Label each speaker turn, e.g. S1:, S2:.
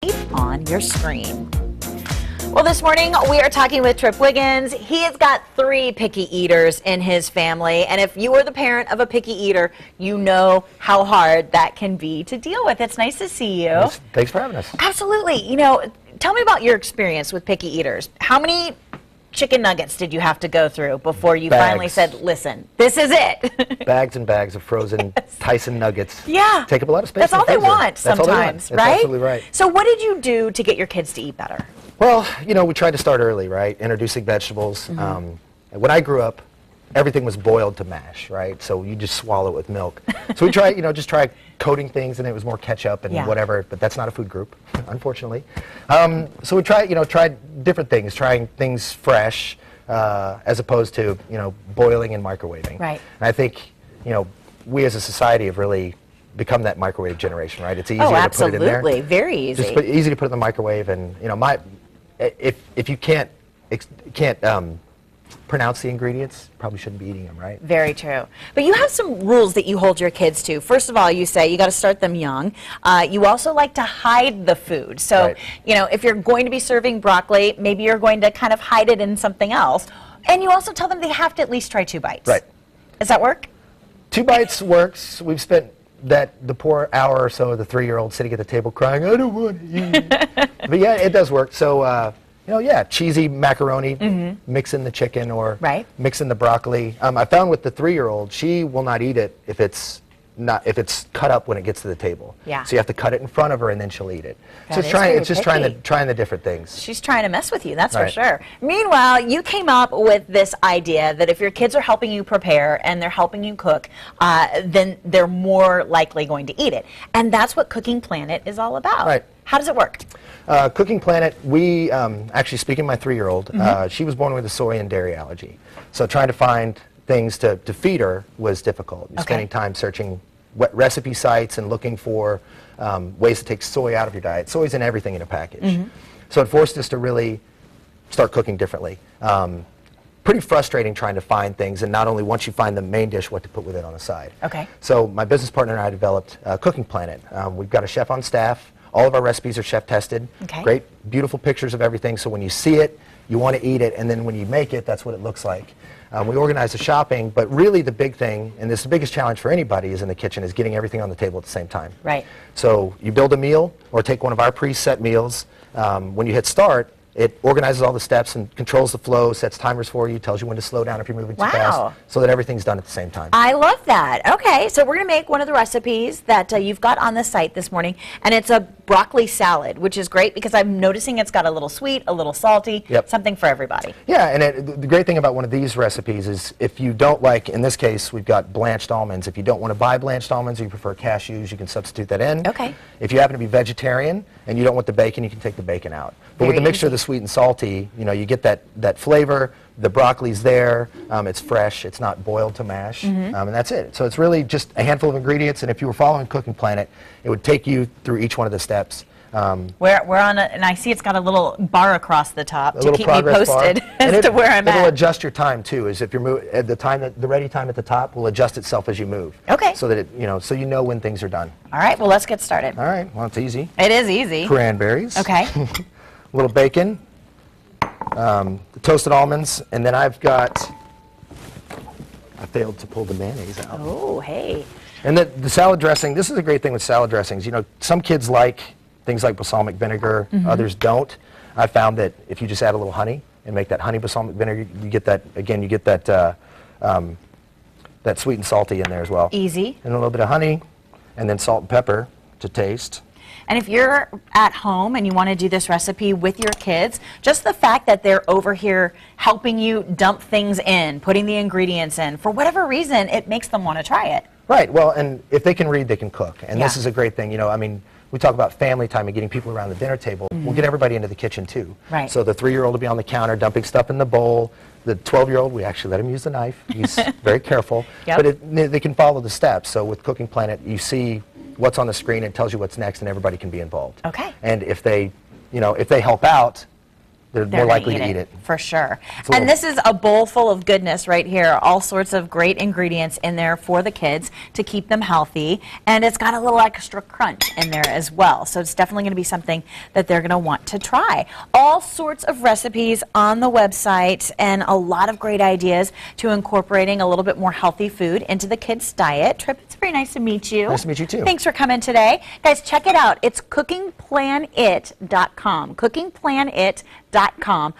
S1: on your screen. Well, this morning we are talking with Trip Wiggins. He has got 3 picky eaters in his family, and if you are the parent of a picky eater, you know how hard that can be to deal with. It's nice to see you.
S2: Thanks for having us.
S1: Absolutely. You know, tell me about your experience with picky eaters. How many chicken nuggets did you have to go through before you finally said, listen, this is it?
S2: Bags and bags of frozen Tyson nuggets.
S1: Yeah.
S2: Take up a lot of space.
S1: That's all they want sometimes, right?
S2: That's absolutely right.
S1: So what did you do to get your kids to eat better?
S2: Well, you know, we tried to start early, right? Introducing vegetables. When I grew up, everything was boiled to mash, right? So you just swallow it with milk. So we tried, just try coating things, and it was more ketchup and whatever, but that's not a food group, unfortunately. So we tried different things, trying things fresh, as opposed to, boiling and microwaving.
S1: Right.
S2: And I think, we as a society have really become that microwave generation, right? It's easier to put it in there.
S1: Absolutely, very easy.
S2: Just easy to put it in the microwave, and if you can't pronounce the ingredients, probably shouldn't be eating them, right?
S1: Very true. But you have some rules that you hold your kids to. First of all, you say you got to start them young. You also like to hide the food. So, if you're going to be serving broccoli, maybe you're going to kind of hide it in something else. And you also tell them they have to at least try 2 bites.
S2: Right.
S1: Does that work?
S2: 2 bites works. We've spent the poor hour or so of the 3-year-old sitting at the table crying, I don't want to eat. But yeah, it does work. So, cheesy macaroni, mix in the chicken or mix in the broccoli. I found with the 3-year-old, she will not eat it if it's cut up when it gets to the table.
S1: Yeah.
S2: So you have to cut it in front of her and then she'll eat it.
S1: That
S2: so it's just
S1: picky.
S2: trying the different things.
S1: She's trying to mess with you, that's for sure. Meanwhile, you came up with this idea that if your kids are helping you prepare and they're helping you cook, then they're more likely going to eat it. And that's what Cooking Planet is all about.
S2: Right.
S1: How does it work?
S2: Cooking Planet, we, actually speaking of my 3-year-old, she was born with a soy and dairy allergy. So trying to find things to feed her was difficult. Spending time searching recipe sites and looking for ways to take soy out of your diet. Soy's in everything in a package. So it forced us to really start cooking differently. Pretty frustrating trying to find things, and not only once you find the main dish, what to put with it on the side.
S1: Okay.
S2: So my business partner and I developed Cooking Planet. We've got a chef on staff. All of our recipes are chef tested.
S1: Okay.
S2: Great, beautiful pictures of everything, so when you see it, you want to eat it, and then when you make it, that's what it looks like. We organize the shopping, but really the big thing, and this is the biggest challenge for anybody is in the kitchen, is getting everything on the table at the same time.
S1: Right.
S2: So you build a meal, or take one of our preset meals. When you hit start, it organizes all the steps and controls the flow, sets timers for you, tells you when to slow down if you're moving too fast, so that everything's done at the same time.
S1: I love that. Okay, so we're going to make one of the recipes that you've got on the site this morning, and it's a broccoli salad, which is great because I'm noticing it's got a little sweet, a little salty, something for everybody.
S2: Yeah, and the great thing about one of these recipes is if you don't like, in this case, we've got blanched almonds. If you don't want to buy blanched almonds or you prefer cashews, you can substitute that in.
S1: Okay.
S2: If you happen to be vegetarian and you don't want the bacon, you can take the bacon out. But with the mixture of the sweet and salty, you get that flavor. The broccoli's there. It's fresh. It's not boiled to mash. And that's it. So it's really just a handful of ingredients. And if you were following Cooking Planet, it would take you through each one of the steps.
S1: We're on and I see it's got a little bar across the top to keep me
S2: progress
S1: posted
S2: bar.
S1: as to where I'm at.
S2: It'll adjust your time too. Is if you're at the ready time at the top will adjust itself as you move.
S1: Okay.
S2: So that so you know when things are done.
S1: All right. Well, let's get started.
S2: All right. Well, it's easy.
S1: It is easy.
S2: Cranberries.
S1: Okay.
S2: A little bacon, toasted almonds, and then I failed to pull the mayonnaise out.
S1: Oh, hey.
S2: And the salad dressing, this is a great thing with salad dressings. Some kids like things like balsamic vinegar, others don't. I found that if you just add a little honey and make that honey balsamic vinegar, you get that, that sweet and salty in there as well.
S1: Easy.
S2: And a little bit of honey, and then salt and pepper to taste.
S1: And if you're at home and you want to do this recipe with your kids, just the fact that they're over here helping you dump things in, putting the ingredients in, for whatever reason, it makes them want to try it.
S2: Right. Well, and if they can read, they can cook. And this is a great thing. We talk about family time and getting people around the dinner table. We'll get everybody into the kitchen, too.
S1: Right.
S2: So the 3-year-old will be on the counter dumping stuff in the bowl. The 12-year-old, we actually let him use the knife. He's very careful. But they can follow the steps. So with Cooking Planet, you see what's on the screen, it tells you what's next, and everybody can be involved.
S1: Okay.
S2: And if they help out, they're
S1: They're
S2: more
S1: gonna
S2: likely to eat it.
S1: for sure.
S2: a
S1: And
S2: little-
S1: this is a bowl full of goodness right here. All sorts of great ingredients in there for the kids to keep them healthy. And it's got a little extra crunch in there as well. So it's definitely going to be something that they're going to want to try. All sorts of recipes on the website and a lot of great ideas to incorporating a little bit more healthy food into the kids' diet. Tripp, it's very nice to meet you.
S2: Nice to meet you too.
S1: Thanks for coming today. Guys, check it out. It's cookingplanit.com. Cookingplanit.com.